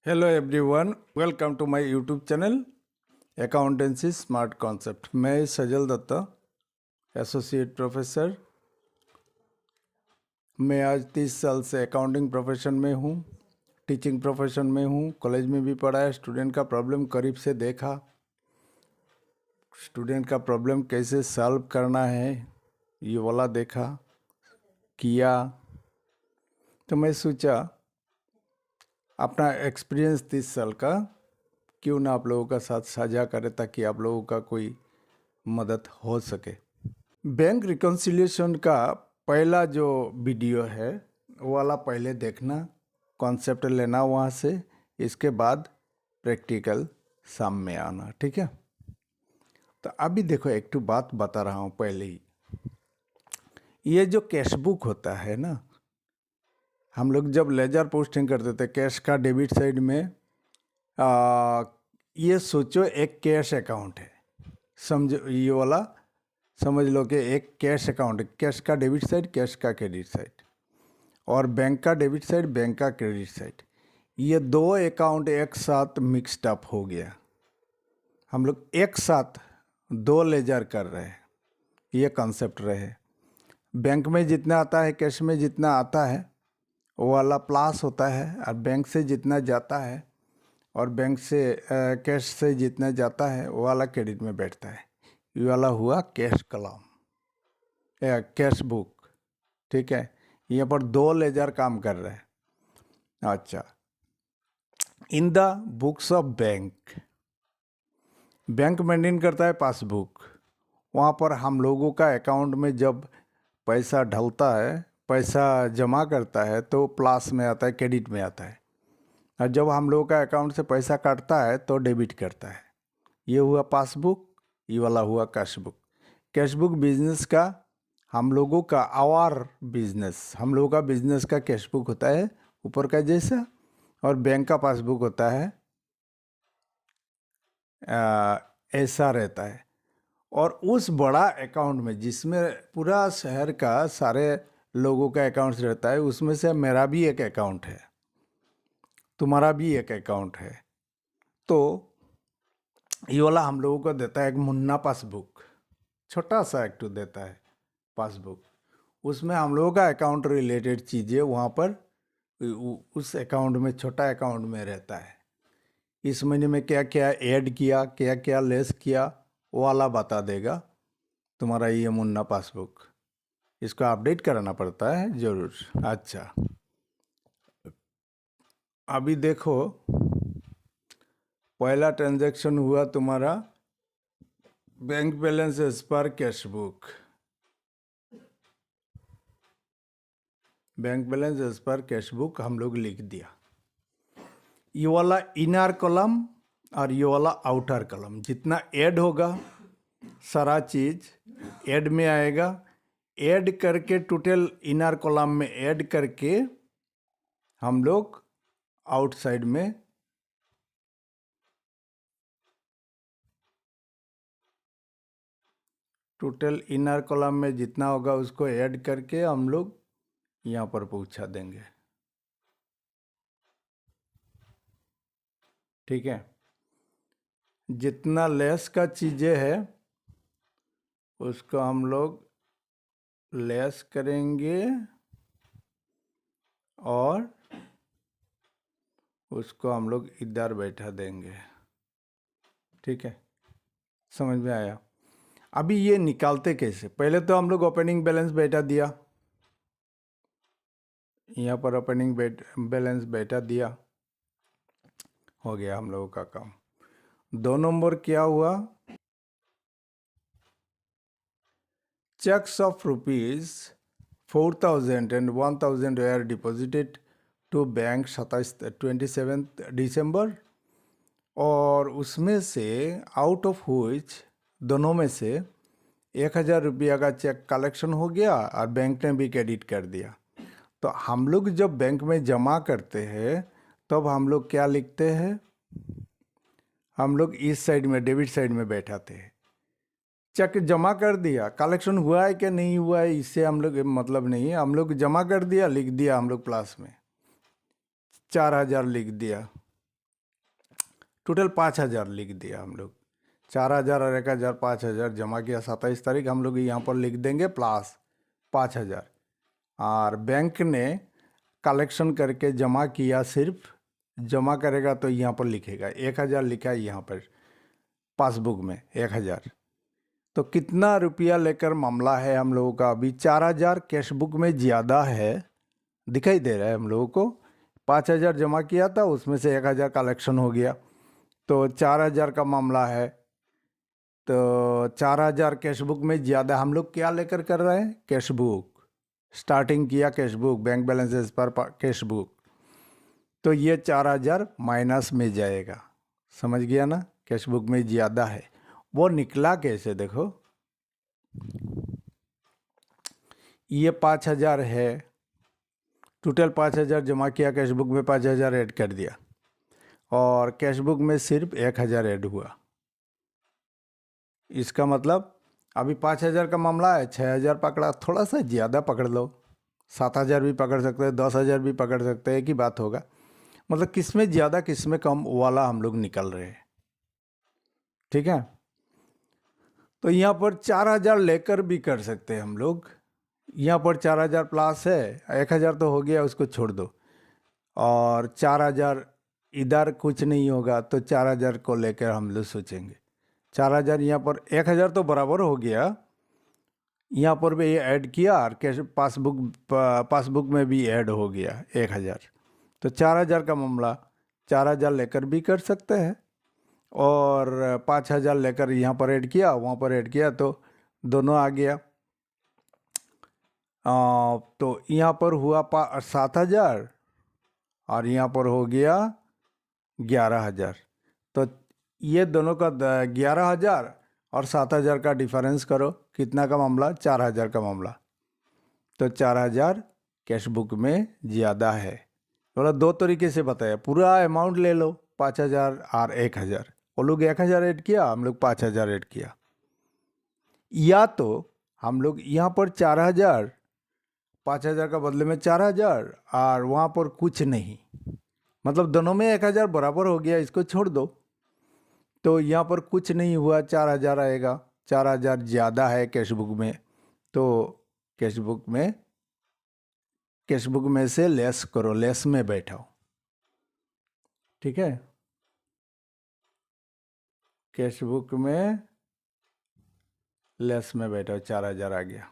Hello everyone, welcome to my YouTube channel accountancy smart concept. मैं Sajal Dutta, associate professor. मैं आज 30 साल से अकाउंटिंग प्रोफेशन में हूँ, टीचिंग प्रोफेशन में हूँ। कॉलेज में भी पढ़ा है, स्टूडेंट का प्रॉब्लम करीब से देखा, स्टूडेंट का प्रॉब्लम कैसे सॉल्व करना है ये वाला देखा किया। तो मैं सोचा अपना एक्सपीरियंस 30 साल का क्यों ना आप लोगों का साथ साझा करें, ताकि आप लोगों का कोई मदद हो सके। बैंक रिकॉन्सिलिएशन का पहला जो वीडियो है वो वाला पहले देखना, कॉन्सेप्ट लेना वहाँ से, इसके बाद प्रैक्टिकल सामने आना, ठीक है। तो अभी देखो, एक तो बात बता रहा हूँ पहले ही। ये जो कैश बुक होता है ना, हम लोग जब लेजर पोस्टिंग करते थे कैश का डेबिट साइड में, ये सोचो एक कैश अकाउंट है, समझो ये वाला समझ लो कि एक कैश अकाउंट है, कैश का डेबिट साइड, कैश का क्रेडिट साइड, और बैंक का डेबिट साइड, बैंक का क्रेडिट साइड। ये दो अकाउंट एक साथ मिक्सड अप हो गया, हम लोग एक साथ दो लेजर कर रहे हैं, ये कॉन्सेप्ट रहे। बैंक में जितना आता है, कैश में जितना आता है वो वाला प्लस होता है, और बैंक से जितना जाता है और बैंक से कैश से जितना जाता है वो वाला क्रेडिट में बैठता है। ये वाला हुआ कैश कॉलम या कैश बुक, ठीक है। यहाँ पर दो लेजर काम कर रहे हैं। अच्छा, in the books of bank, bank maintain करता है पासबुक। वहाँ पर हम लोगों का अकाउंट में जब पैसा ढलता है, पैसा जमा करता है, तो प्लस में आता है, क्रेडिट में आता है। और जब हम लोगों का अकाउंट से पैसा काटता है तो डेबिट करता है। ये हुआ पासबुक, ये वाला हुआ cash book. Cash book business का, हम लोगों का आवर बिजनेस, हम लोगों का बिजनेस का कैश बुक होता है ऊपर का जैसा, और बैंक का पासबुक होता है ऐसा रहता है। और उस बड़ा अकाउंट में जिसमें पूरा शहर का सारे लोगों का अकाउंट्स रहता है, उसमें से मेरा भी एक अकाउंट है, तुम्हारा भी एक अकाउंट है। तो ये वाला हम लोगों को देता है एक मुन्ना पासबुक, छोटा सा एक तो देता है पासबुक। उसमें हम लोगों का अकाउंट रिलेटेड चीज़ें वहाँ पर उस अकाउंट में, छोटा अकाउंट में रहता है। इस महीने में क्या क्या ऐड किया, क्या क्या लेस किया, वो वाला बता देगा तुम्हारा ये मुन्ना पासबुक। इसको अपडेट कराना पड़ता है ज़रूर। अच्छा, अभी देखो, पहला ट्रांजैक्शन हुआ तुम्हारा bank balance as per cash book, bank balance as per cash book हम लोग लिख दिया। ये वाला इनर कॉलम और ये वाला आउटर कॉलम, जितना ऐड होगा सारा चीज़ ऐड में आएगा। ऐड करके टोटल इनर कॉलम में ऐड करके हम लोग आउटसाइड में टोटल इनर कॉलम में जितना होगा उसको ऐड करके हम लोग यहाँ पर पहुँचा देंगे, ठीक है। जितना लेस का चीज़ें है उसको हम लोग लेस करेंगे और उसको हम लोग इधर बैठा देंगे, ठीक है। समझ में आया? अभी ये निकालते कैसे? पहले तो हम लोग ओपनिंग बैलेंस बैठा दिया, यहाँ पर ओपनिंग बैलेंस बैठा दिया, हो गया हम लोगों का काम। 2 नंबर क्या हुआ? Cheques of ₹4,000 and 1,000 were deposited to bank 27 December, और उसमें से आउट ऑफ हुइच, दोनों में से 1,000 रुपया का चेक कलेक्शन हो गया और बैंक ने भी क्रेडिट कर दिया। तो हम लोग जब बैंक में जमा करते हैं तब हम लोग क्या लिखते हैं? हम लोग इस साइड में, डेबिट साइड में बैठाते हैं। चेक जमा कर दिया, कलेक्शन हुआ है कि नहीं हुआ है इससे हम लोग मतलब नहीं है। हम लोग जमा कर दिया, लिख दिया हम लोग प्लस में 4,000 लिख दिया, टोटल 5,000 लिख दिया हम लोग। 4,000 और 1,000, 5,000 जमा किया 27 तारीख। हम लोग यहाँ पर लिख देंगे प्लस 5,000। और बैंक ने कलेक्शन करके जमा किया, सिर्फ जमा करेगा तो यहाँ पर लिखेगा 1,000, लिखा है यहाँ पर पासबुक में 1,000। तो कितना रुपया लेकर मामला है हम लोगों का? अभी 4,000 कैश बुक में ज़्यादा है, दिखाई दे रहा है हम लोगों को। 5,000 जमा किया था, उसमें से 1,000 कलेक्शन हो गया, तो 4,000 का मामला है। तो 4,000 कैश बुक में ज़्यादा। हम लोग क्या लेकर कर रहे हैं? Cash book. स्टार्टिंग किया कैश बुक, बैंक बैलेंसेस पर कैश बुक। तो ये 4,000 माइनस में जाएगा, समझ गया ना? कैश बुक में ज़्यादा है। वो निकला कैसे? देखो, ये 5,000 है, टोटल 5,000 जमा किया कैश बुक में, 5,000 ऐड कर दिया, और कैश बुक में सिर्फ 1,000 ऐड हुआ। इसका मतलब अभी 5,000 का मामला है, 6,000 पकड़ा, थोड़ा सा ज़्यादा पकड़ लो, 7,000 भी पकड़ सकते हैं, 10,000 भी पकड़ सकते हैं, एक ही बात होगा। मतलब किस में ज़्यादा किस में कम वाला हम लोग निकल रहे हैं, ठीक है? तो यहाँ पर 4,000 लेकर भी कर सकते हैं हम लोग। यहाँ पर 4,000 प्लस है, 1,000 तो हो गया, उसको छोड़ दो, और 4,000 इधर कुछ नहीं होगा, तो 4,000 को लेकर हम लोग सोचेंगे। 4,000 यहाँ पर, 1,000 तो बराबर हो गया, यहाँ पर भी ऐड किया, और कैश पासबुक में भी ऐड हो गया 1,000। तो 4,000 का मामला 4,000 लेकर भी कर सकते हैं, और 5,000 लेकर यहाँ पर ऐड किया, वहाँ पर ऐड किया, तो दोनों आ गया। तो यहाँ पर हुआ 7,000, और यहाँ पर हो गया 11,000। तो ये दोनों का 11,000 और 7,000 का डिफरेंस करो, कितना का मामला? 4,000 का मामला। तो 4,000 कैश बुक में ज़्यादा है। थोड़ा दो तरीके से बताया, पूरा अमाउंट ले लो 5,000 और 1,000। वो लोग 1,000 ऐड किया, हम लोग 5,000 ऐड किया। या तो हम लोग यहाँ पर 4,000, 5,000 का बदले में 4,000, और वहाँ पर कुछ नहीं, मतलब दोनों में 1,000 बराबर हो गया, इसको छोड़ दो। तो यहाँ पर कुछ नहीं हुआ, 4,000 आएगा। 4,000 ज़्यादा है कैश बुक में, तो कैश बुक में से लेस करो, लेस में बैठाओ, ठीक है? कैश बुक में लेस में बैठाओ, 4,000 आ गया,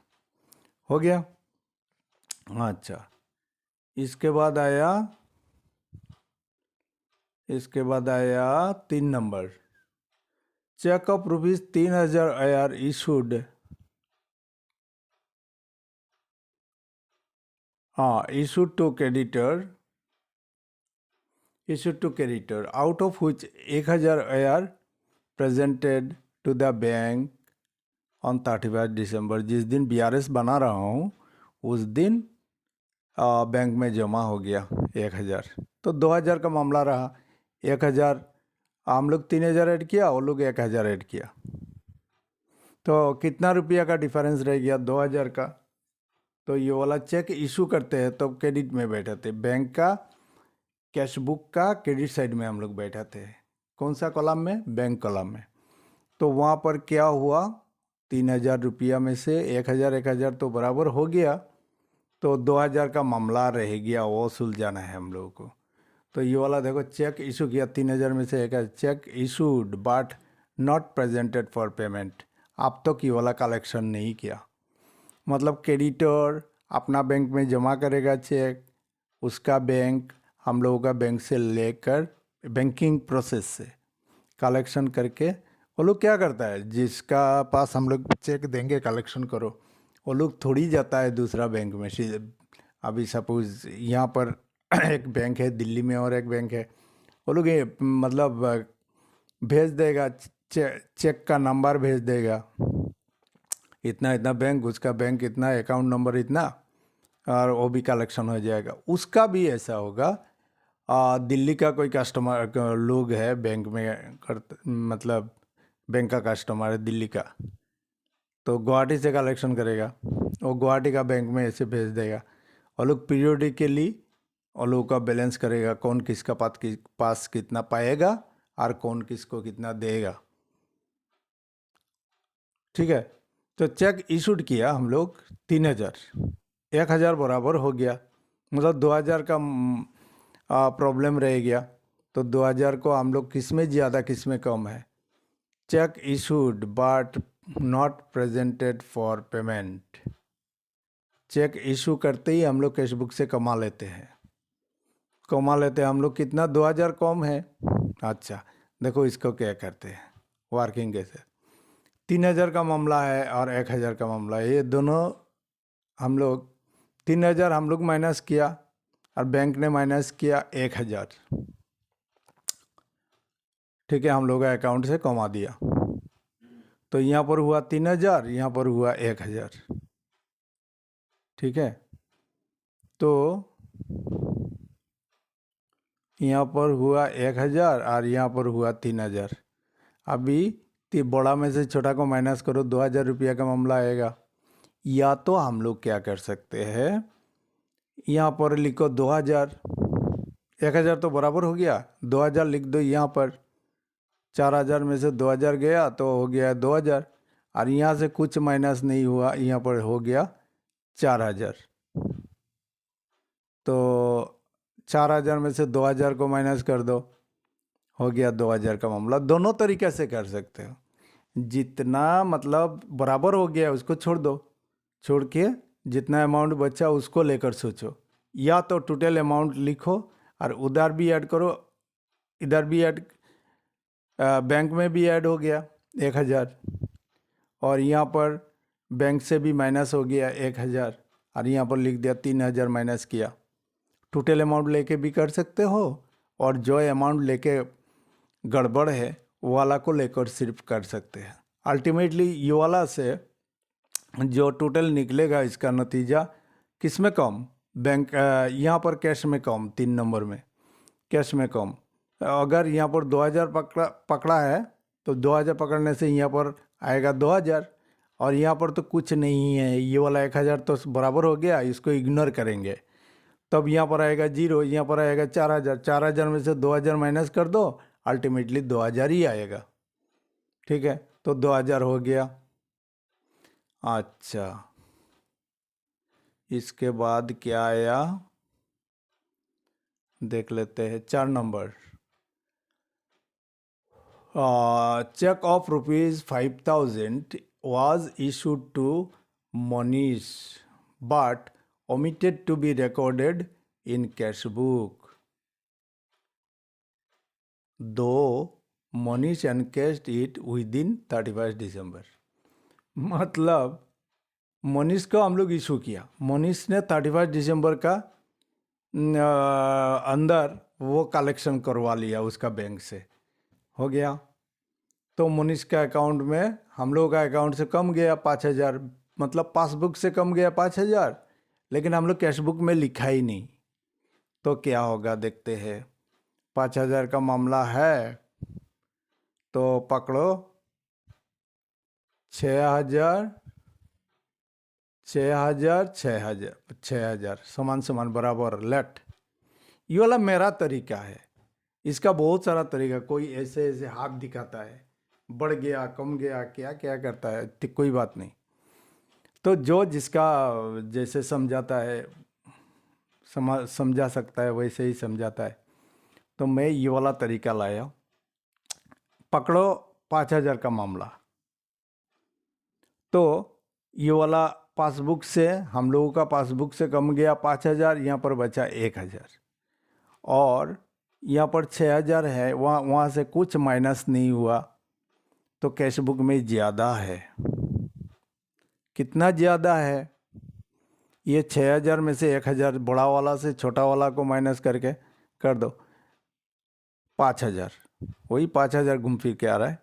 हो गया। अच्छा, इसके बाद आया 3 number, cheque of ₹3,000 are issued, issued to creditor, out of which 1,000 are presented to the bank on 31 दिसंबर। जिस दिन BRS बना रहा हूँ उस दिन बैंक में जमा हो गया 1,000। तो 2,000 का मामला रहा। 1,000 हम लोग 3,000 ऐड किया, वो लोग 1,000 ऐड किया, तो कितना रुपया का डिफरेंस रह गया? 2,000 का। तो ये वाला चेक इशू करते हैं तो क्रेडिट में बैठाते, बैंक का कैश बुक का क्रेडिट साइड में हम लोग बैठाते हैं। कौन सा कॉलम में? बैंक कॉलम में। तो वहाँ पर क्या हुआ? 3,000 रुपया में से 1,000 तो बराबर हो गया, तो 2,000 का मामला रह गया, वो सुलझाना है हम लोगों को। तो ये वाला देखो, चेक इशू किया 3,000 में से 1,000, check issued but not presented for payment. अब तक ये वाला कलेक्शन नहीं किया, मतलब क्रेडिटर अपना बैंक में जमा करेगा चेक, उसका बैंक हम लोगों का बैंक से लेकर बैंकिंग प्रोसेस से कलेक्शन करके, वो लोग क्या करता है, जिसका पास हम लोग चेक देंगे कलेक्शन करो, वो लोग थोड़ी जाता है दूसरा बैंक में। अभी सपोज यहाँ पर एक बैंक है दिल्ली में और एक बैंक है, वो लोग ये मतलब भेज देगा, चेक का नंबर भेज देगा, इतना इतना बैंक, उसका बैंक इतना, अकाउंट नंबर इतना, और वो भी कलेक्शन हो जाएगा। उसका भी ऐसा होगा, दिल्ली का कोई कस्टमर लोग है बैंक में मतलब बैंक का कस्टमर है दिल्ली का, तो गुवाहाटी से कलेक्शन करेगा, वो गुवाहाटी का बैंक में ऐसे भेज देगा। और लोग पीरियोडिकली और लोगों का बैलेंस करेगा, कौन किसका पास कितना पाएगा और कौन किसको कितना देगा। ठीक है, तो चेक इशूड किया हम लोग 3000, 1000 बराबर हो गया, मतलब 2000 का प्रॉब्लम रह गया। तो 2000 को हम लोग किस में ज़्यादा किस में कम है। Cheque issued but not presented for payment. Cheque issue करते ही हम लोग कैश बुक से कमा लेते हैं हम लोग कितना, 2000 कम है। अच्छा देखो इसको क्या करते हैं, वर्किंग कैसे। 3000 का मामला है और 1000 का मामला है, ये दोनों हम लोग 3000 हम लोग माइनस किया और बैंक ने माइनस किया 1000। ठीक है, हम लोग अकाउंट से कमा दिया। तो यहाँ पर हुआ 3000, यहाँ पर हुआ 1000। ठीक है, तो यहाँ पर हुआ 1000 और यहाँ पर हुआ 3000। अभी बड़ा में से छोटा को माइनस करो, 2000 रुपया का मामला आएगा। या तो हम लोग क्या कर सकते हैं, यहाँ पर लिखो 2000, 1000 तो बराबर हो गया, 2000 लिख दो यहाँ पर। 4000 में से 2000 गया तो हो गया 2000, और यहाँ से कुछ माइनस नहीं हुआ, यहाँ पर हो गया 4000। तो 4000 में से 2000 को माइनस कर दो, हो गया 2000 का मामला। दोनों तरीके से कर सकते हो, जितना मतलब बराबर हो गया उसको छोड़ दो, छोड़ के जितना अमाउंट बचा उसको लेकर सोचो। या तो टोटल अमाउंट लिखो और उधर भी ऐड करो, इधर भी ऐड, बैंक में भी ऐड हो गया 1000, और यहाँ पर बैंक से भी माइनस हो गया 1000, और यहाँ पर लिख दिया 3000 माइनस किया। टोटल अमाउंट लेके भी कर सकते हो, और जो अमाउंट लेके गड़बड़ है वो वाला को लेकर सिर्फ कर सकते हैं। अल्टीमेटली ये वाला से जो टोटल निकलेगा इसका नतीजा किस में कम, बैंक यहाँ पर कैश में कम, 3 नंबर में कैश में कम। अगर यहाँ पर 2000 पकड़ा है तो 2000 पकड़ने से यहाँ पर आएगा 2000, और यहाँ पर तो कुछ नहीं है, ये वाला 1000 तो बराबर हो गया, इसको इग्नोर करेंगे। तब यहाँ पर आएगा 0, यहाँ पर आएगा 4000, 4000 में से 2000 माइनस कर दो, अल्टीमेटली 2000 ही आएगा। ठीक है, तो 2000 हो गया। अच्छा, इसके बाद क्या आया देख लेते हैं, 4 number. Cheque of ₹5000 was issued to Monish but omitted to be recorded in cash book. Though Monish encashed it within 31st December. मतलब मोनिश को हम लोग इशू किया, मोनिश ने 31 दिसंबर का अंदर वो कलेक्शन करवा लिया उसका बैंक से, हो गया। तो मोनिश का अकाउंट में हम लोग का अकाउंट से कम गया 5000, मतलब पासबुक से कम गया 5000, लेकिन हम लोग कैश बुक में लिखा ही नहीं। तो क्या होगा देखते हैं। 5000 का मामला है तो पकड़ो 6000, 6000, 6000, 6000 समान समान बराबर लेट। ये वाला मेरा तरीका है, इसका बहुत सारा तरीका, कोई ऐसे ऐसे हाथ दिखाता है, बढ़ गया कम गया क्या क्या करता है, कोई बात नहीं। तो जो जिसका जैसे समझाता है समझा सकता है वैसे ही समझाता है। तो मैं ये वाला तरीका लाया। पकड़ो 5000 का मामला, तो ये वाला पासबुक से हम लोगों का पासबुक से कम गया 5000, यहाँ पर बचा 1000, और यहाँ पर 6000 है, वहाँ से कुछ माइनस नहीं हुआ, तो कैश बुक में ज़्यादा है। कितना ज़्यादा है, ये 6000 में से 1000 बड़ा वाला से छोटा वाला को माइनस करके कर दो 5000, वही 5000 घूम फिर के आ रहा है।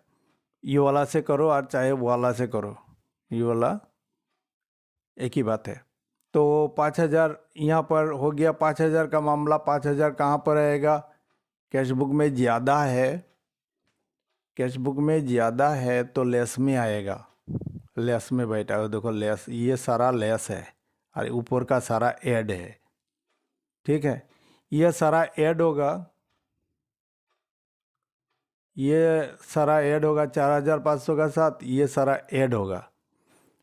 ये वाला से करो और चाहे वो वाला से करो, ये वाला एक ही बात है। तो 5000 यहाँ पर हो गया 5000 का मामला। 5000 कहाँ पर आएगा, कैश बुक में ज़्यादा है, कैश बुक में ज़्यादा है तो लेस में आएगा, लेस में बैठा है। देखो लेस, ये सारा लेस है और ऊपर का सारा ऐड है। ठीक है, ये सारा ऐड होगा, ये सारा ऐड होगा 4,500 का साथ, ये सारा ऐड होगा,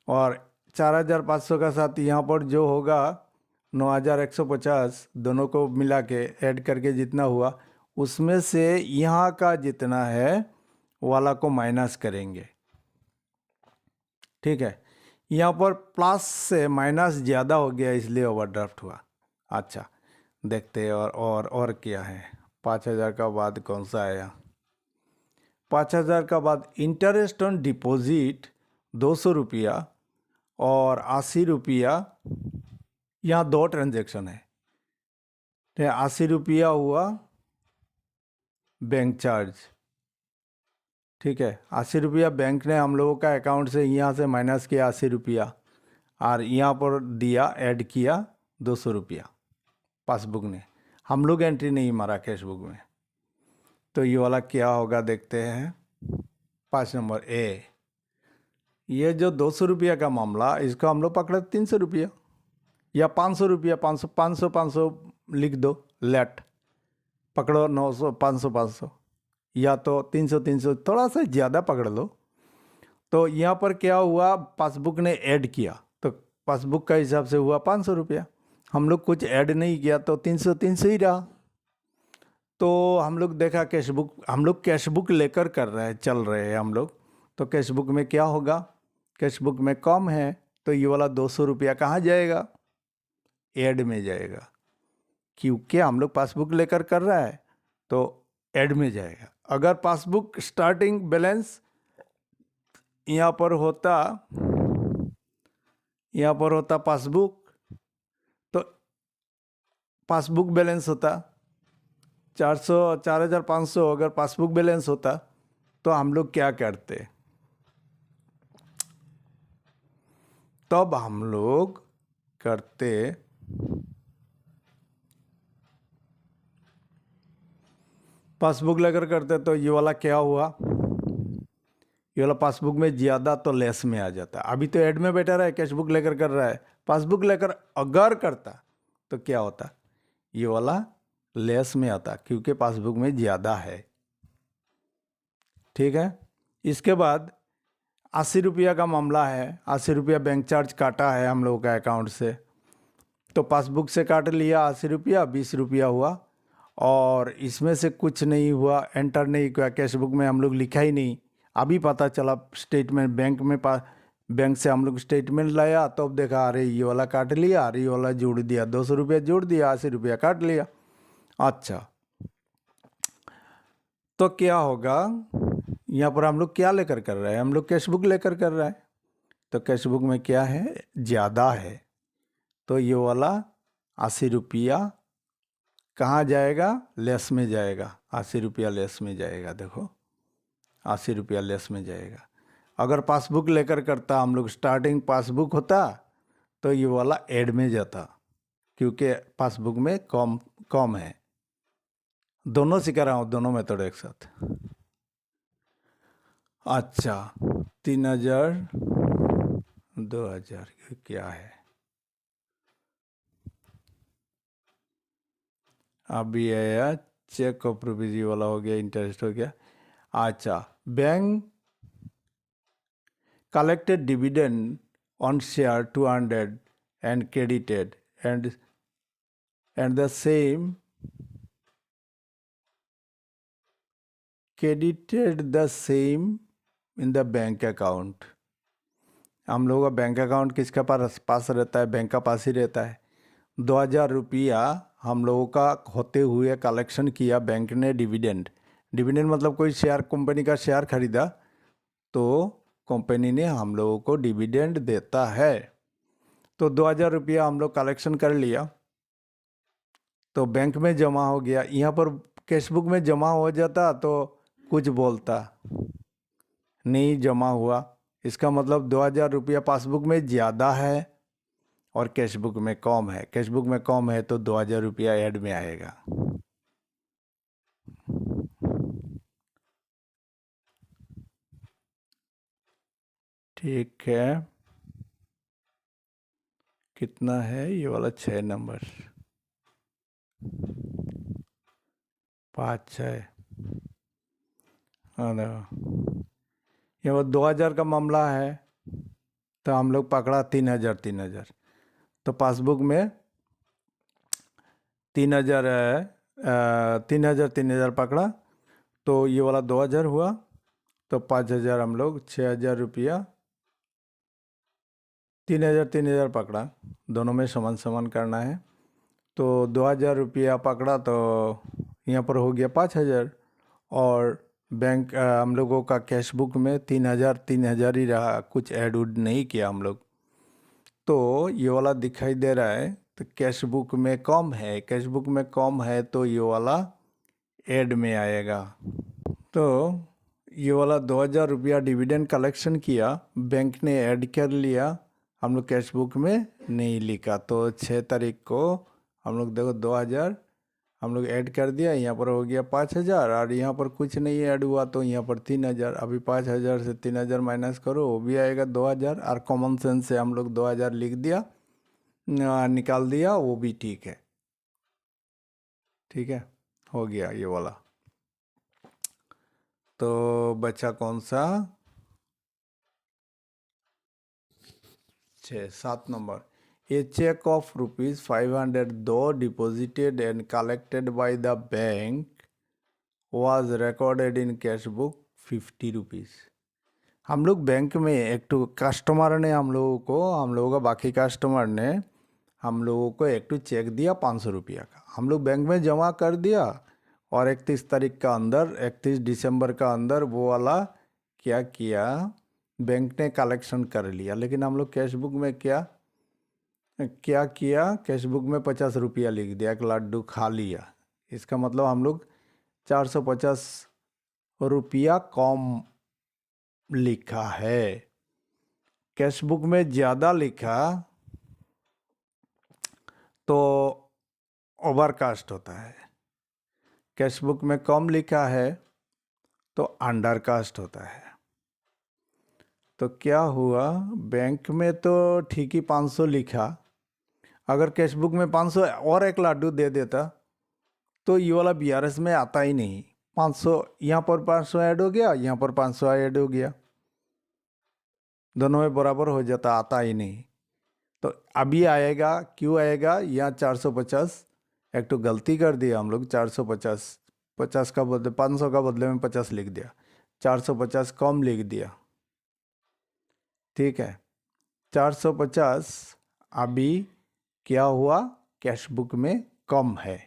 और 4,500 का साथ यहाँ पर जो होगा 9,150, दोनों को मिला के ऐड करके जितना हुआ उसमें से यहाँ का जितना है वाला को माइनस करेंगे। ठीक है, यहाँ पर प्लस से माइनस ज़्यादा हो गया इसलिए ओवरड्राफ्ट हुआ। अच्छा देखते हैं और क्या है। 5,000 का बाद कौन सा आया? 5,000 का बाद इंटरेस्ट ऑन डिपॉजिट 200 रुपया और 80 रुपया, यहाँ दो ट्रांजेक्शन है। 80 रुपया हुआ बैंक चार्ज। ठीक है, 80 रुपया बैंक ने हम लोगों का अकाउंट से यहाँ से माइनस किया 80 रुपया, और यहाँ पर दिया ऐड किया 200 रुपया पासबुक ने। हम लोग एंट्री नहीं मारा कैश बुक में। तो ये वाला क्या होगा देखते हैं। 5 नंबर ए, ये जो 200 रुपया का मामला, इसको हम लोग पकड़े 300 रुपया या 500 रुपया, 500 लिख दो, लेट पकड़ो 900 500 या तो 300 थोड़ा सा ज़्यादा पकड़ लो। तो यहाँ पर क्या हुआ, पासबुक ने ऐड किया तो पासबुक का हिसाब से हुआ 500 रुपया। हम लोग कुछ ऐड नहीं किया तो 300 ही रहा। तो हम लोग देखा कैश बुक, हम लोग कैश बुक लेकर कर रहे हैं, चल रहे हैं हम लोग। तो कैश बुक में क्या होगा, कैश बुक में कम है तो ये वाला 200 रुपया कहाँ जाएगा, ऐड में जाएगा, क्योंकि हम लोग पासबुक लेकर कर रहा है तो ऐड में जाएगा। अगर पासबुक स्टार्टिंग बैलेंस यहाँ पर होता पासबुक, तो पासबुक बैलेंस होता 4,500। अगर पासबुक बैलेंस होता तो हम लोग क्या करते, तब हम लोग करते पासबुक लेकर करते। तो ये वाला क्या हुआ, ये वाला पासबुक में ज़्यादा तो लेस में आ जाता। अभी तो ऐड में बैठा रहा है, कैश बुक लेकर कर रहा है। पासबुक लेकर अगर करता तो क्या होता, ये वाला लेस में आता क्योंकि पासबुक में ज़्यादा है। ठीक है, इसके बाद 80 रुपया का मामला है। 80 रुपया बैंक चार्ज काटा है हम लोगों का अकाउंट से, तो पासबुक से काट लिया 80 रुपया, 20 रुपया हुआ, और इसमें से कुछ नहीं हुआ, एंटर नहीं किया, कैश बुक में हम लोग लिखा ही नहीं। अभी पता चला स्टेटमेंट बैंक से हम लोग स्टेटमेंट लाया तो अब देखा, अरे ये वाला काट लिया, अरे ये वाला जोड़ दिया, 200 रुपया जोड़ दिया, 80 रुपया काट लिया। अच्छा, तो क्या होगा, यहाँ पर हम लोग क्या लेकर कर रहे हैं, हम लोग कैश बुक लेकर कर रहे हैं। तो कैश बुक में क्या है, ज़्यादा है, तो ये वाला 80 रुपया कहाँ जाएगा, लेस में जाएगा। 80 रुपया लेस में जाएगा, देखो 80 रुपया लेस में जाएगा। अगर पासबुक लेकर करता, हम लोग स्टार्टिंग पासबुक होता तो ये वाला ऐड में जाता, क्योंकि पासबुक में कम है। दोनों सिखा रहा हूँ, दोनों मेथड एक साथ। अच्छा, 3,000 2,000 क्या है, अभी आया चेक ऑफ प्रोविजी वाला हो गया, इंटरेस्ट हो गया। अच्छा, bank collected dividend on share 200 and credited and the same in the bank account। हम लोगों का बैंक अकाउंट किसका पास रहता है, बैंक का पास ही रहता है। 2,000 रुपया हम लोगों का होते हुए कलेक्शन किया बैंक ने डिविडेंड मतलब कोई शेयर, कंपनी का शेयर खरीदा तो कंपनी ने हम लोगों को डिविडेंड देता है। तो 2,000 रुपया हम लोग कलेक्शन कर लिया तो बैंक में जमा हो गया। यहाँ पर कैश बुक में जमा हो जाता तो कुछ बोलता नहीं, जमा हुआ, इसका मतलब 2,000 रुपया पासबुक में ज़्यादा है और कैश बुक में कम है। कैश बुक में कम है तो 2,000 रुपया ऐड में आएगा। ठीक है, कितना है ये वाला, 6 नंबर, 5 6। हाँ देखो, ये वो 2000 का मामला है, तो हम लोग पकड़ा 3000 तो पासबुक में 3000 है, 3000 पकड़ा, तो ये वाला 2000 हुआ, तो 5000 हम लोग 6000 रुपया, 3000 पकड़ा, दोनों में समान समान करना है। तो 2000 रुपया पकड़ा, तो यहाँ पर हो गया 5000, और बैंक हम लोगों का कैश बुक में 3000 ही रहा, कुछ ऐड उड नहीं किया हम लोग। तो ये वाला दिखाई दे रहा है, तो कैश बुक में कम है, कैश बुक में कम है, तो ये वाला ऐड में आएगा। तो ये वाला 2000 रुपया डिविडेंड कलेक्शन किया, बैंक ने ऐड कर लिया, हम लोग कैश बुक में नहीं लिखा। तो 6 तारीख को हम लोग देखो 2000 हम लोग ऐड कर दिया, यहाँ पर हो गया 5000, और यहाँ पर कुछ नहीं ऐड हुआ, तो यहाँ पर 3000। अभी 5000 से 3000 माइनस करो, वो भी आएगा 2000, और कॉमन सेंस से हम लोग 2000 लिख दिया, निकाल दिया, वो भी ठीक है। ठीक है, हो गया ये वाला। तो बचा कौन सा, 7 number. A check of ₹500 though deposited and collected by the bank was recorded in cash book 50 rupees। हम लोग बैंक में एक तो कस्टमर ने हम लोगों का बाकी कस्टमर ने हम लोगों को एक तो चेक दिया 500 रुपया का, हम लोग बैंक में जमा कर दिया, और 31 तारीख का अंदर, 31 दिसंबर का अंदर वो वाला क्या किया, बैंक ने कलेक्शन कर लिया। लेकिन हम लोग कैश बुक में क्या क्या किया, कैश बुक में 50 रुपया लिख दिया, एक लड्डू खा लिया। इसका मतलब हम लोग 450 रुपया कम लिखा है। कैश बुक में ज़्यादा लिखा तो ओवरकास्ट होता है, कैश बुक में कम लिखा है तो अंडरकास्ट होता है। तो क्या हुआ, बैंक में तो ठीक ही 500 लिखा, अगर कैश बुक में 500 और एक लड्डू दे देता तो ये वाला बीआरएस में आता ही नहीं। 500 यहाँ पर 500 ऐड हो गया, यहाँ पर 500 ऐड हो गया, दोनों में बराबर हो जाता, आता ही नहीं। तो अभी आएगा, क्यों आएगा, यहाँ 450, एक तो गलती कर दिया हम लोग, 450, 50 का बदले 500 का बदले में 50 लिख दिया, 450 कम लिख दिया। ठीक है, 450 अभी क्या हुआ, कैश बुक में कम है,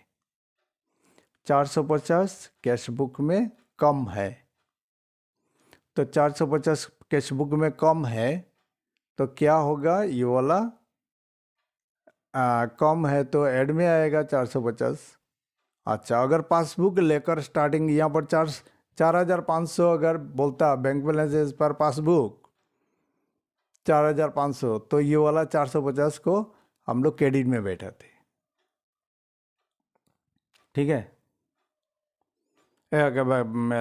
450 कैश बुक में कम है। तो 450 कैश बुक में कम है, तो क्या होगा, ये वाला कम है तो ऐड में आएगा 450। अच्छा, अगर पासबुक लेकर स्टार्टिंग यहाँ पर 4500 अगर बोलता bank balance as per passbook 4500, तो ये वाला 450 को हम लोग क्रेडिट में बैठा थे। ठीक है,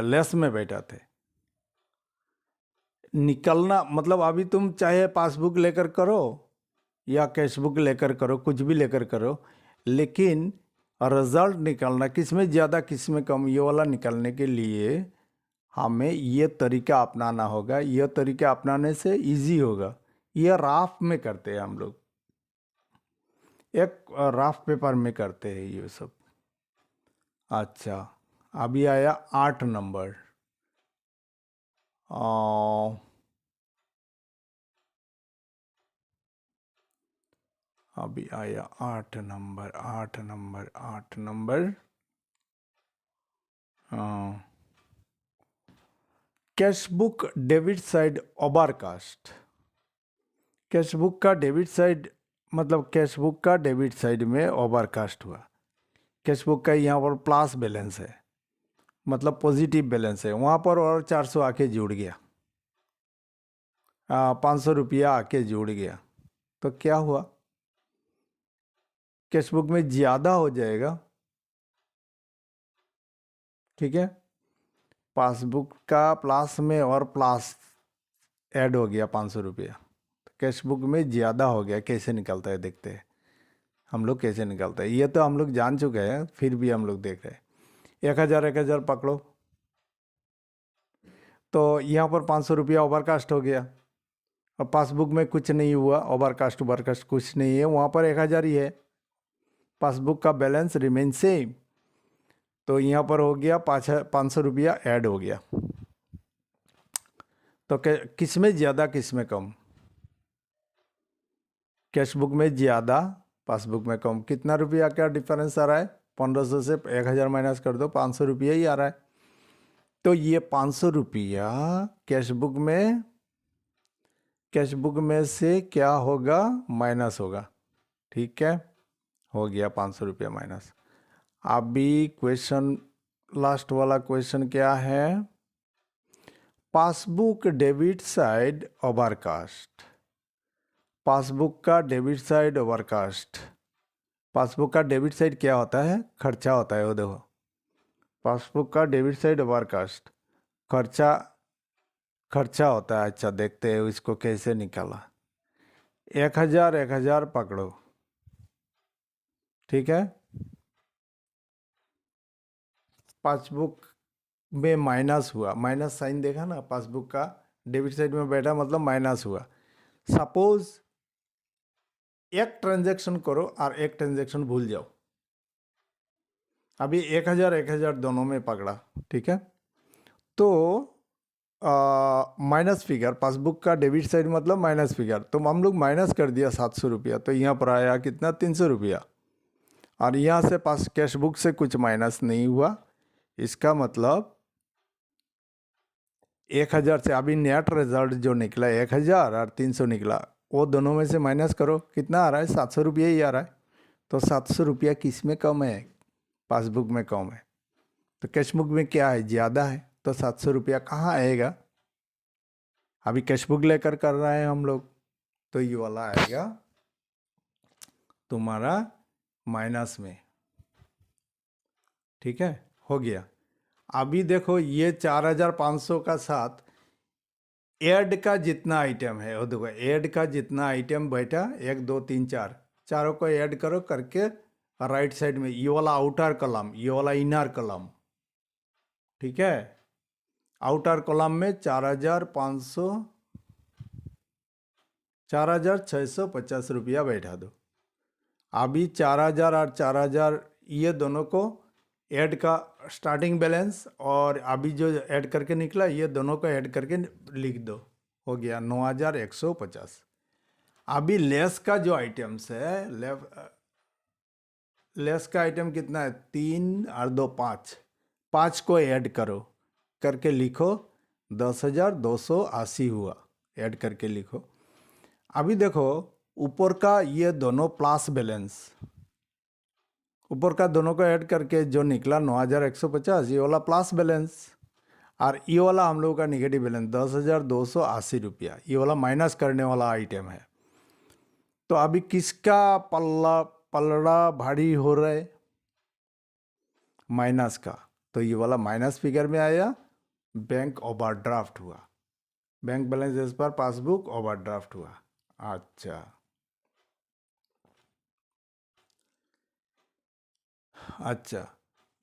लेस में बैठा थे। निकलना मतलब अभी तुम चाहे पासबुक लेकर करो या कैश बुक लेकर करो, कुछ भी लेकर करो, लेकिन रिजल्ट निकालना किस में ज़्यादा किस में कम, ये वाला निकालने के लिए हमें ये तरीका अपनाना होगा। यह तरीका अपनाने से इजी होगा। यह राफ में करते हैं हम लोग, एक राफ पेपर में करते हैं ये सब। अच्छा, अभी आया 8 नंबर। अभी आया 8 number, 8 number, 8 number. Cash book debit side overcast. Cash book का डेबिट साइड मतलब कैश बुक का डेबिट साइड में ओवरकास्ट हुआ। कैश बुक का यहाँ पर प्लस बैलेंस है, मतलब पॉजिटिव बैलेंस है, वहाँ पर और 400 आके जुड़ गया, 500 रुपया आके जुड़ गया, तो क्या हुआ, कैश बुक में ज़्यादा हो जाएगा। ठीक है, पासबुक का प्लस में और प्लस ऐड हो गया 500 रुपया, तो कैश बुक में ज़्यादा हो गया। कैसे निकलता है देखते हैं हम लोग, कैसे निकलता है। ये तो हम लोग जान चुके हैं, फिर भी हम लोग देख रहे हैं। 1000 1000 पकड़ो, तो यहाँ पर 500 रुपया ओवरकास्ट हो गया, और पासबुक में कुछ नहीं हुआ, ओवरकास्ट कुछ नहीं है, वहाँ पर 1000 ही है, पासबुक का बैलेंस रिमेन सेम। तो यहाँ पर हो गया 500 रुपया ऐड हो गया। तो किस में ज़्यादा किस में कम? कैश बुक में ज़्यादा, पासबुक में कम। कितना रुपया क्या डिफरेंस आ रहा है? 1500 से 1000 माइनस कर दो, 500 रुपया ही आ रहा है। तो ये 500 रुपया कैश बुक में से क्या होगा? माइनस होगा। ठीक है, हो गया 500 रुपया माइनस। अभी क्वेश्चन, लास्ट वाला क्वेश्चन क्या है? Passbook debit side overcast. Passbook का डेबिट साइड ओवरकास्ट। पासबुक का डेबिट साइड क्या होता है? खर्चा होता है। वो देखो, पासबुक का डेबिट साइड ओवरकास्ट खर्चा होता है। अच्छा, देखते हैं इसको कैसे निकाला। 1000 पकड़ो, ठीक है। पासबुक में माइनस हुआ, माइनस साइन देखा ना, पासबुक का डेबिट साइड में बैठा मतलब माइनस हुआ। सपोज एक ट्रांजैक्शन करो और एक ट्रांजैक्शन भूल जाओ। अभी 1000 दोनों में पकड़ा, ठीक है। तो माइनस फिगर, पासबुक का डेबिट साइड मतलब माइनस फिगर, तो हम लोग माइनस कर दिया 700 रुपया, तो यहाँ पर आया कितना? 300 रुपया। और यहाँ से पास कैश बुक से कुछ माइनस नहीं हुआ, इसका मतलब 1000 से अभी नेट रिजल्ट जो निकला 1000 और 300 निकला, वो दोनों में से माइनस करो, कितना आ रहा है? 700 रुपया ही आ रहा है। तो 700 रुपया किस में कम है? पासबुक में कम है। तो कैश बुक में क्या है? ज़्यादा है। तो 700 रुपया कहाँ आएगा? अभी कैश बुक लेकर कर रहे हैं हम लोग, तो ये वाला आएगा तुम्हारा माइनस में। ठीक है, हो गया। अभी देखो ये 4500 का साथ ऐड का जितना आइटम है, वो देखो ऐड का जितना आइटम बैठा, 1 2 3 4, चारों को ऐड करो करके राइट साइड में, ये वाला आउटर कॉलम, ये वाला इनर कॉलम, ठीक है। आउटर कॉलम में 4650 रुपया बैठा दो। अभी 4000 और 4000 ये दोनों को ऐड का स्टार्टिंग बैलेंस, और अभी जो ऐड करके निकला ये दोनों को ऐड करके लिख दो, हो गया 9150। अभी लेस का जो आइटम्स है, लेस का आइटम कितना है? 3 और 2 5, 5 को ऐड करो करके लिखो, 10,280 हुआ, ऐड करके लिखो। अभी देखो ऊपर का ये दोनों प्लस बैलेंस, ऊपर का दोनों को ऐड करके जो निकला 9150, ये वाला प्लस बैलेंस, और ये वाला हम लोगों का निगेटिव बैलेंस 10,280 रुपया, ये वाला माइनस करने वाला आइटम है। तो अभी किसका पलड़ा भारी हो रहा है? माइनस का। तो ये वाला माइनस फिगर में आया, बैंक ओवरड्राफ्ट हुआ, bank balance as per passbook overdraft हुआ। अच्छा, अच्छा,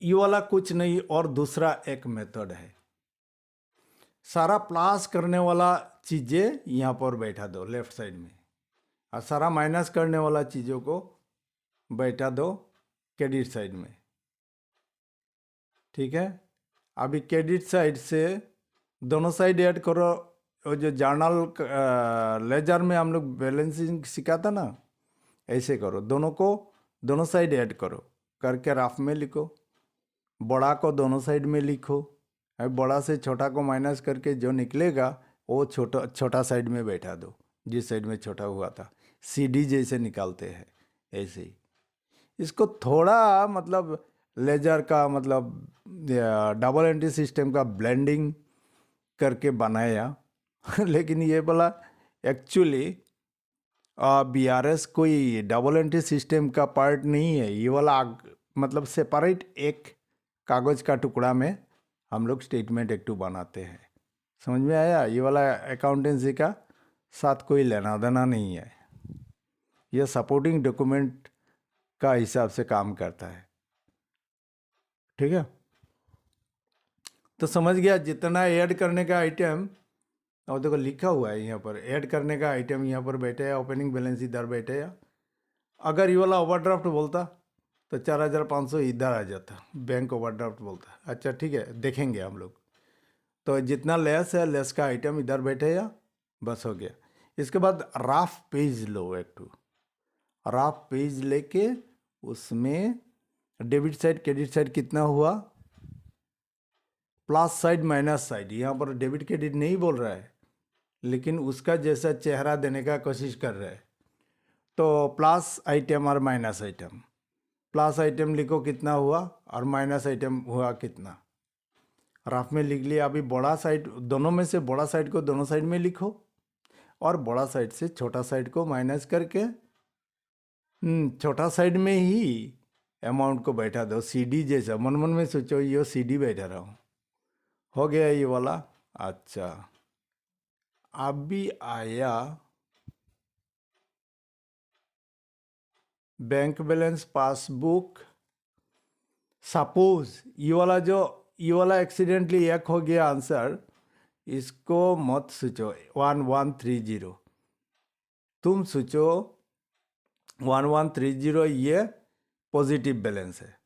ये वाला कुछ नहीं, और दूसरा एक मेथड है। सारा प्लस करने वाला चीज़ें यहाँ पर बैठा दो लेफ्ट साइड में, और सारा माइनस करने वाला चीज़ों को बैठा दो क्रेडिट साइड में, ठीक है। अभी क्रेडिट साइड से दोनों साइड ऐड करो। वो जो जर्नल लेजर में हम लोग बैलेंसिंग सिखाता ना, ऐसे करो, दोनों साइड ऐड करो करके रफ में लिखो, बड़ा को दोनों साइड में लिखो, बड़ा से छोटा को माइनस करके जो निकलेगा वो छोटा साइड में बैठा दो, जिस साइड में छोटा हुआ था, सीडी जैसे निकालते हैं ऐसे ही। इसको थोड़ा मतलब लेजर का मतलब डबल एंट्री सिस्टम का ब्लेंडिंग करके बनाया लेकिन ये बोला एक्चुअली BRS कोई डबल एंट्री सिस्टम का पार्ट नहीं है, ये वाला मतलब सेपरेट एक कागज़ का टुकड़ा में हम लोग स्टेटमेंट एक टू बनाते हैं। समझ में आया? ये वाला अकाउंटेंसी का साथ कोई लेना देना नहीं है, यह सपोर्टिंग डॉक्यूमेंट का हिसाब से काम करता है, ठीक है। तो समझ गया जितना ऐड करने का आइटम, और देखो लिखा हुआ है यहाँ पर, ऐड करने का आइटम यहाँ पर बैठेगा, ओपनिंग बैलेंस इधर बैठेगा। अगर ये वाला ओवरड्राफ्ट बोलता तो 4,500 इधर आ जाता, बैंक ओवरड्राफ्ट बोलता। अच्छा ठीक है, देखेंगे हम लोग। तो जितना लेस है, लेस का आइटम इधर बैठेगा, बस हो गया। इसके बाद राफ पेज लो, एक टू राफ पेज लेके उसमें डेबिट साइड क्रेडिट साइड कितना हुआ, प्लस साइड माइनस साइड। यहाँ पर डेबिट क्रेडिट नहीं बोल रहा है, लेकिन उसका जैसा चेहरा देने का कोशिश कर रहा है। तो प्लस आइटम और माइनस आइटम, प्लस आइटम लिखो कितना हुआ और माइनस आइटम हुआ कितना, राफ में लिख लिया। अभी बड़ा साइड, दोनों में से बड़ा साइड को दोनों साइड में लिखो, और बड़ा साइड से छोटा साइड को माइनस करके छोटा साइड में ही अमाउंट को बैठा दो। सीडी जैसा मन मन में सोचो, ये सीडी बैठा रहा हूँ, हो गया ये वाला। अच्छा, अब भी आया बैंक बैलेंस पासबुक। सपोज ये वाला एक्सीडेंटली एक हो गया आंसर, इसको मत सोचो 1130, तुम सोचो 1130 ये पॉजिटिव बैलेंस है।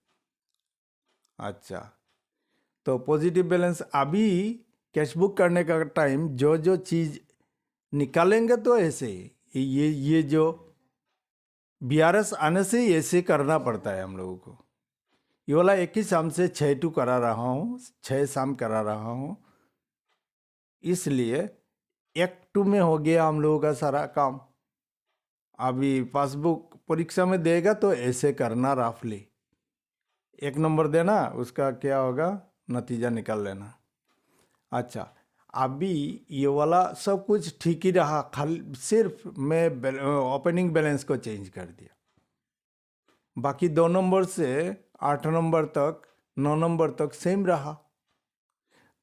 अच्छा, तो पॉजिटिव बैलेंस अभी कैश बुक करने का टाइम जो जो चीज़ निकालेंगे तो ऐसे ही ये जो बीआरएस आने से ही ऐसे करना पड़ता है हम लोगों को। ये वाला एक ही शाम से 6 करा रहा हूँ, 6 शाम करा रहा हूँ, इसलिए 1 में हो गया हम लोगों का सारा काम। अभी पासबुक परीक्षा में देगा तो ऐसे करना, रफली 1 नंबर देना, उसका क्या होगा नतीजा निकाल लेना। अच्छा, अभी ये वाला सब कुछ ठीक ही रहा, खाली सिर्फ मैं ओपनिंग बैलेंस को चेंज कर दिया। बाकी 2 नंबर से 8 नंबर तक, 9 नंबर तक सेम रहा।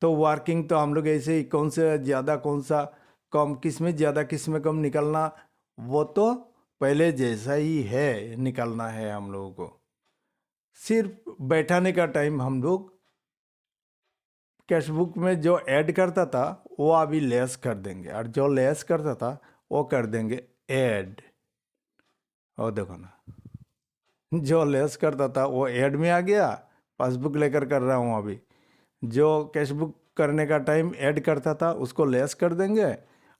तो वर्किंग तो हम लोग ऐसे ही, कौन से ज़्यादा कौन सा कम, किस में ज़्यादा किस में कम निकलना, वो तो पहले जैसा ही है, निकलना है हम लोगों को। सिर्फ बैठाने का टाइम हम लोग कैश बुक में जो ऐड करता था वो अभी लेस कर देंगे, और जो लेस करता था वो कर देंगे ऐड। और देखो ना, जो लेस करता था वो ऐड में आ गया, पासबुक लेकर कर रहा हूँ अभी। जो कैश बुक करने का टाइम ऐड करता था उसको लेस कर देंगे,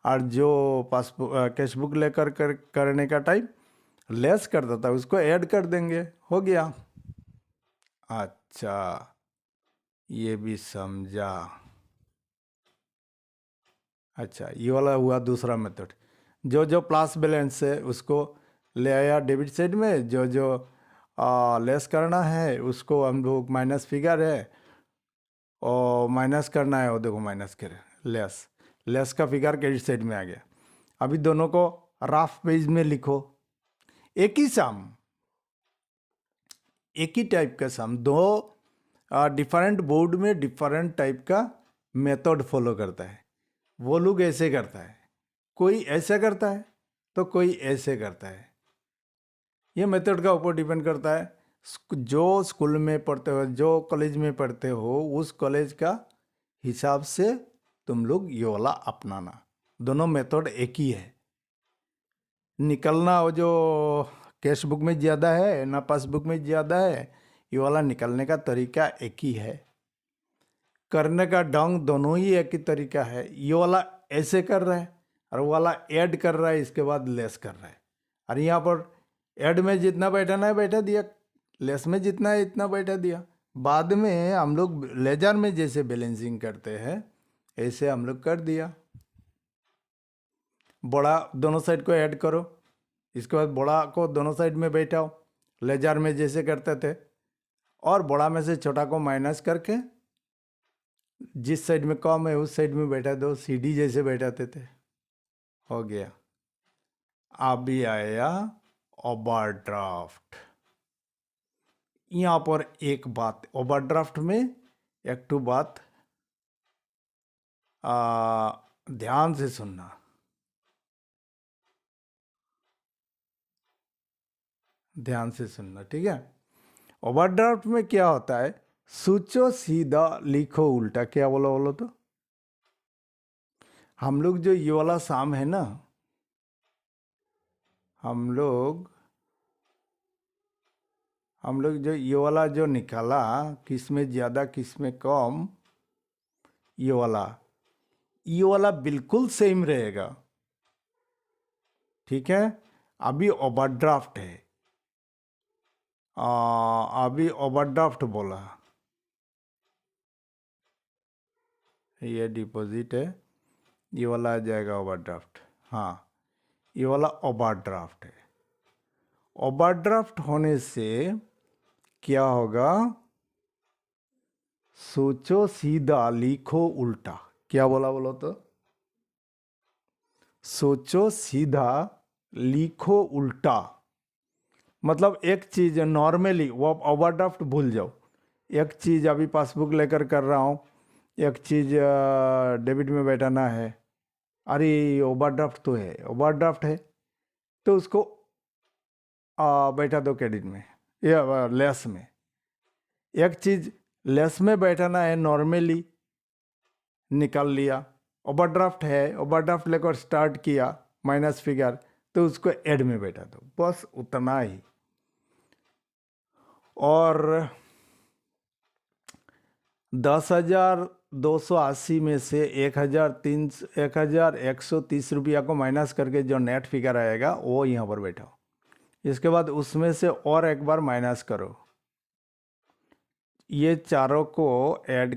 और जो पासबुक कैश बुक लेकर करने का टाइम लेस करता था उसको ऐड कर देंगे, हो गया। अच्छा, ये भी समझा। अच्छा, ये वाला हुआ दूसरा मेथड। जो जो प्लस बैलेंस है उसको ले आया डेबिट साइड में, जो जो लेस करना है उसको हम लोग, माइनस फिगर है और माइनस करना है, वो देखो माइनस कर, लेस का फिगर क्रेडिट साइड में आ गया। अभी दोनों को रफ पेज में लिखो, एक ही सम, एक ही टाइप का सम, दो डिफरेंट बोर्ड में डिफरेंट टाइप का मेथड फॉलो करता है। वो लोग ऐसे करता है, कोई ऐसे करता है तो कोई ऐसे करता है। ये मेथड का ऊपर डिपेंड करता है, जो स्कूल में पढ़ते हो, जो कॉलेज में पढ़ते हो, उस कॉलेज का हिसाब से तुम लोग ये वाला अपनाना। दोनों मेथड एक ही है। निकलना वो जो कैश बुक में ज़्यादा है ना पासबुक में ज़्यादा है, ये वाला निकलने का तरीका एक ही है। करने का ढंग दोनों ही एक ही तरीका है। ये वाला ऐसे कर रहा है और वो वाला ऐड कर रहा है, इसके बाद लेस कर रहा है। और यहाँ पर ऐड में जितना बैठाना है बैठा दिया, लेस में जितना है इतना बैठा दिया। बाद में हम लोग लेजर में जैसे बैलेंसिंग करते हैं ऐसे हम लोग कर दिया। बड़ा दोनों साइड को ऐड करो, इसके बाद बड़ा को दोनों साइड में बैठाओ, लेजर में जैसे करते थे, और बड़ा में से छोटा को माइनस करके जिस साइड में कम है उस साइड में बैठा दो, सीडी जैसे बैठाते थे, हो गया। अभी आया ओवरड्राफ्ट। यहाँ पर एक बात, ओवरड्राफ्ट में एक टू बात ध्यान से सुनना, ध्यान से सुनना, ठीक है। ओवरड्राफ्ट में क्या होता है, सोचो सीधा लिखो उल्टा, क्या बोला बोलो तो? हम लोग जो ये वाला साम है ना, हम लोग जो ये वाला जो निकाला, किस में ज़्यादा किस में कम, ये वाला बिल्कुल सेम रहेगा। ठीक है, अभी ओवरड्राफ्ट है, अभी ओवरड्राफ्ट बोला, ये डिपॉजिट है, ये वाला आ जाएगा ओवरड्राफ्ट। हाँ, ये वाला ओवरड्राफ्ट है। ओवरड्राफ्ट होने से क्या होगा? सोचो सीधा लिखो उल्टा, क्या बोला बोलो तो? सोचो सीधा लिखो उल्टा, मतलब एक चीज नॉर्मली, वो ओवरड्राफ्ट भूल जाओ। एक चीज अभी पासबुक लेकर कर रहा हूँ, एक चीज डेबिट में बैठाना है, अरे ओवरड्राफ्ट तो है, ओवरड्राफ्ट है तो उसको बैठा दो क्रेडिट में या लेस में। एक चीज लेस में बैठाना है, नॉर्मली निकाल लिया, ओवरड्राफ्ट है, ओवरड्राफ्ट लेकर स्टार्ट किया माइनस फिगर, तो उसको एड में बैठा दो, बस उतना ही। और 10,280 में से 1,130 रुपया को माइनस करके जो नेट फिगर आएगा वो यहाँ पर बैठाओ। इसके बाद उसमें से और एक बार माइनस करो, ये चारों को ऐड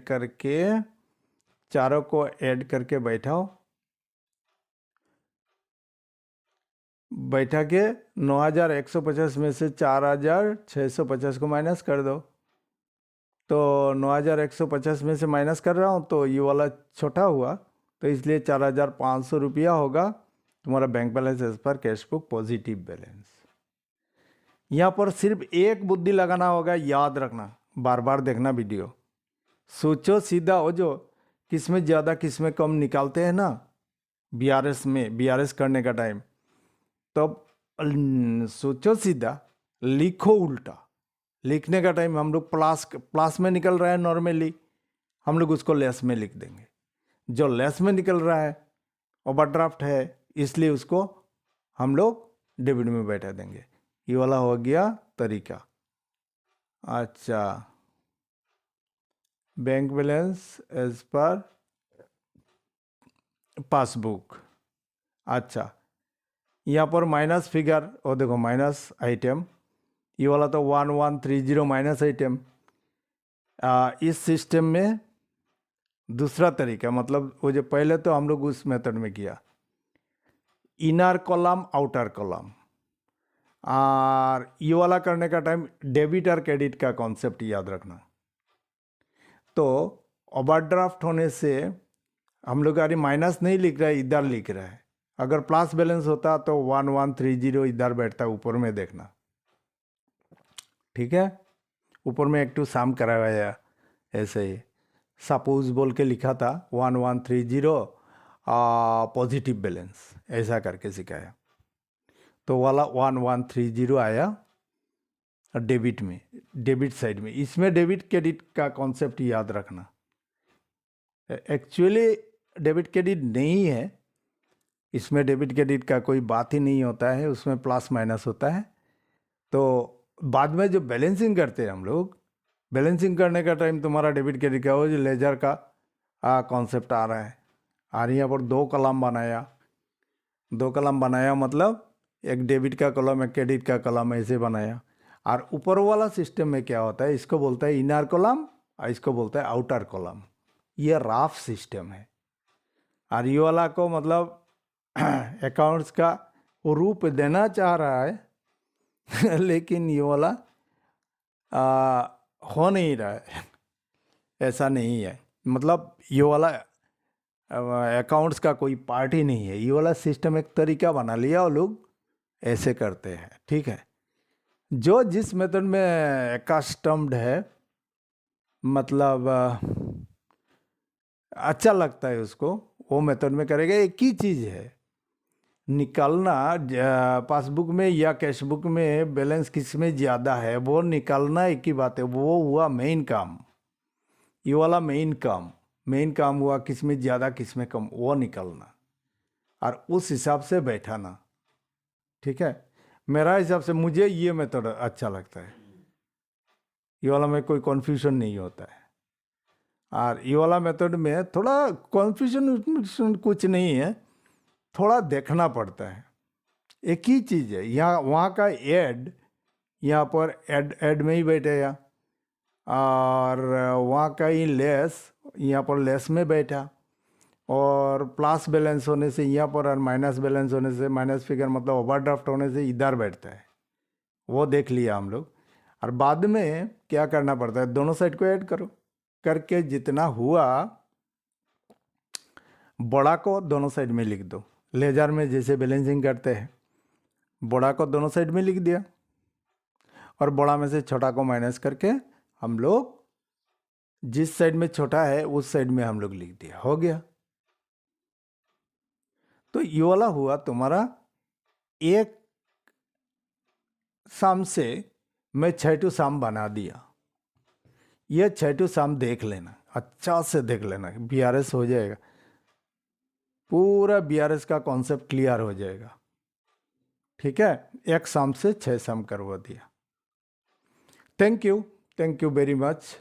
करके बैठा के 9,150 में से 4,650 को माइनस कर दो। तो 9,150 में से माइनस कर रहा हूँ तो ये वाला छोटा हुआ, तो इसलिए 4,500 रुपया होगा तुम्हारा bank balance as per cash book positive balance. यहाँ पर सिर्फ एक बुद्धि लगाना होगा, याद रखना, बार बार देखना वीडियो। सोचो सीधा, वो जो किस में ज़्यादा किस में कम निकालते हैं ना बीआरएस करने का टाइम, तब सोचो सीधा लिखो उल्टा। लिखने का टाइम हम लोग प्लस में निकल रहा है नॉर्मली, हम लोग उसको लेस में लिख देंगे। जो लेस में निकल रहा है ओवरड्राफ्ट है, इसलिए उसको हम लोग डेबिट में बैठा देंगे। ये वाला हो गया तरीका। अच्छा, bank balance as per passbook. अच्छा, यहाँ पर माइनस फिगर, और देखो माइनस आइटम, ये वाला तो 1130 माइनस आइटम। इस सिस्टम में दूसरा तरीका, मतलब वो जो पहले तो हम लोग उस मेथड में किया, इनर कॉलम आउटर कॉलम, और ये वाला करने का टाइम डेबिट और क्रेडिट का कॉन्सेप्ट याद रखना। तो ओवरड्राफ्ट होने से हम लोग अरे माइनस नहीं लिख रहा है, इधर लिख रहा है। अगर प्लस बैलेंस होता तो 1130 इधर बैठता, ऊपर में देखना, ठीक है। ऊपर में एक टू साम कराया ऐसे ही, सपोज बोल के लिखा था 1130 पॉजिटिव बैलेंस, ऐसा करके सिखाया। तो वाला 1130 आया डेबिट में, डेबिट साइड में। इसमें डेबिट क्रेडिट का कॉन्सेप्ट याद रखना। एक्चुअली डेबिट क्रेडिट नहीं है, इसमें डेबिट क्रेडिट का कोई बात ही नहीं होता है, उसमें प्लस माइनस होता है। तो बाद में जो बैलेंसिंग करते हैं हम लोग, बैलेंसिंग करने का टाइम तुम्हारा डेबिट क्रेडिट का वो जो लेजर का कॉन्सेप्ट आ रहा है। और यहाँ पर दो कॉलम बनाया, मतलब एक डेबिट का कॉलम एक क्रेडिट का कॉलम ऐसे बनाया। और ऊपर वाला सिस्टम में क्या होता है, इसको बोलता है इनर कॉलम और इसको बोलता है आउटर कॉलम। ये रफ सिस्टम है। और ये वाला को मतलब अकाउंट्स का वो रूप देना चाह रहा है लेकिन ये वाला हो नहीं रहा है, ऐसा नहीं है। मतलब ये वाला अकाउंट्स का कोई पार्ट ही नहीं है, ये वाला सिस्टम एक तरीका बना लिया और लोग ऐसे करते हैं, ठीक है। जो जिस मेथड में कस्टम्ड है, मतलब अच्छा लगता है उसको, वो मेथड में करेगा। एक ही चीज़ है, निकालना पासबुक में या कैश बुक में बैलेंस किस में ज़्यादा है वो निकालना, एक ही बात है, वो हुआ मेन काम। ये वाला मेन काम हुआ किस में ज़्यादा किस में कम, वो निकलना और उस हिसाब से बैठाना। ठीक है, मेरा हिसाब से मुझे ये मेथड अच्छा लगता है। ये वाला में कोई कन्फ्यूजन नहीं होता है। और ये वाला मेथड में थोड़ा कन्फ्यूजन कुछ नहीं है, थोड़ा देखना पड़ता है। एक ही चीज़ है, यहाँ वहाँ का ऐड यहाँ पर ऐड में ही बैठेगा, और वहाँ का ही लेस यहाँ पर लेस में बैठा, और प्लस बैलेंस होने से यहाँ पर और माइनस बैलेंस होने से, माइनस फिगर मतलब ओवरड्राफ्ट होने से इधर बैठता है। वो देख लिया हम लोग। और बाद में क्या करना पड़ता है, दोनों साइड को ऐड करो, करके जितना हुआ बड़ा को दोनों साइड में लिख दो। लेजर में जैसे बैलेंसिंग करते हैं, बड़ा को दोनों साइड में लिख दिया और बड़ा में से छोटा को माइनस करके हम लोग जिस साइड में छोटा है उस साइड में हम लोग लिख दिया, हो गया। तो ये वाला हुआ तुम्हारा एक सम से मैं 6 सम बना दिया। ये 6 सम देख लेना, अच्छा से देख लेना, बीआरएस हो जाएगा, पूरा बीआरएस का कॉन्सेप्ट क्लियर हो जाएगा। ठीक है, एक सम से 6 सम करवा दिया। Thank you very much.